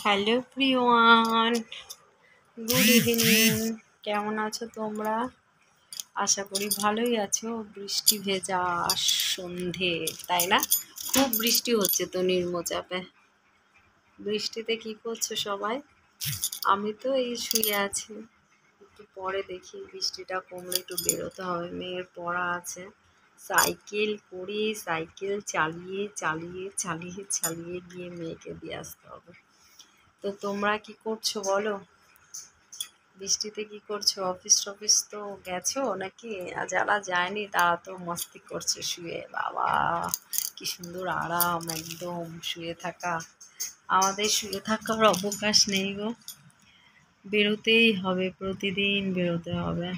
Hello everyone, good evening. কেমন আছো তোমরা? আশা করি ভালোই আছো। বৃষ্টি ভেজা সন্ধে, তাই না? খুব বৃষ্টি হচ্ছে তো নিম্নচাপে। বৃষ্টিতে কি করছো সবাই? আমি তো এই শুয়ে আছি। একটু পরে দেখি বৃষ্টিটা কমলে একটু বেরোতে হবে, মেয়ের পড়া আছে। সাইকেল করে সাইকেল চালিয়ে চালিয়ে চালিয়ে চালিয়ে গিয়ে মেয়েকে দিয়ে আসতে হবে। তো তোমরা কি করছো বলো? বৃষ্টিতে কি করছো? অফিস টফিস তো গেছো নাকি? আর যারা যায়নি তারা তো মস্তি করছে শুয়ে। বাবা, কি সুন্দর আরাম, একদম শুয়ে থাকা। আমাদের শুয়ে থাকার অবকাশ নেই গো, বেরোতেই হবে, প্রতিদিন বেরোতে হবে।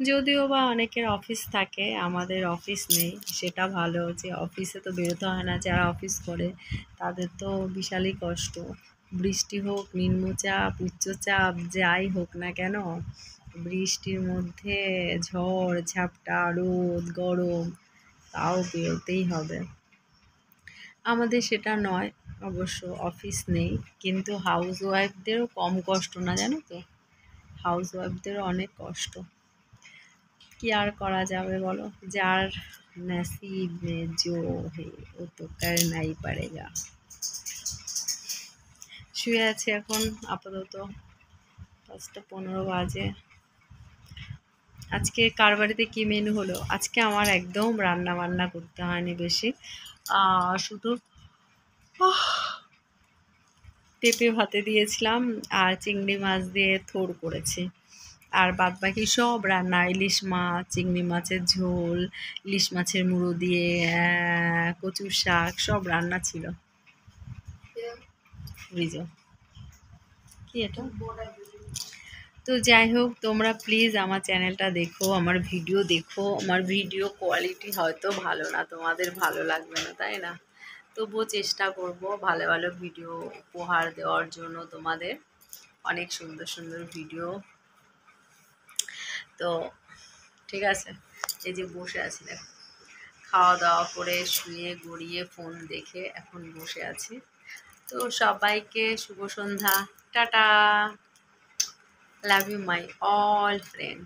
যদিও বা অনেকের অফিস থাকে, আমাদের অফিস নেই, সেটা ভালো যে অফিসে তো বেরোতে হয় না। যারা অফিস করে তাদের তো বিশালই কষ্ট। বৃষ্টি হোক, নিম্নচাপ, উচ্চচাপ, যাই হোক না কেন, বৃষ্টির মধ্যে ঝড় ঝাপটা, রোদ গরম, তাও বেরোতেই হবে। আমাদের সেটা নয়, অবশ্য অফিস নেই, কিন্তু হাউস ওয়াইফদেরও কম কষ্ট না, জানো তো? হাউস ওয়াইফদেরও অনেক কষ্ট। কি আর করা যাবে বলো? যার নসিব মে জো হে ও তো করনা হি পাড়েগা। শুয়ে আছি এখন আপাতত, 5:15 বাজে। আজকে কার বাড়িতে কি মেনু হলো? আজকে আমার একদম রান্না বান্না করতে হয়নি বেশি, শুধু পেঁপে ভাতে দিয়েছিলাম আর চিংড়ি মাছ দিয়ে থোড় করেছি। আর বাদ বাকি সব রান্না, ইলিশ মাছ, চিংড়ি মাছের ঝোল, ইলিশ মাছের মুড়ো দিয়ে কচুর শাক, সব রান্না ছিল। বুঝো কি এটা? তো যাই হোক, তোমরা প্লিজ আমার চ্যানেলটা দেখো, আমার ভিডিও দেখো। আমার ভিডিও কোয়ালিটি হয়তো ভালো না, তোমাদের ভালো লাগবে না, তাই না? তবুও চেষ্টা করব ভালো ভালো ভিডিও উপহার দেওয়ার জন্য তোমাদের। অনেক সুন্দর সুন্দর ভিডিও। তো ঠিক আছে, এই যে বসে আছি, দেখো, খাওয়া দাওয়া করে শুয়ে গড়িয়ে ফোন দেখে এখন বসে আছি। তো সবাইকে শুভ সন্ধ্যা, tata. Love you my all friend.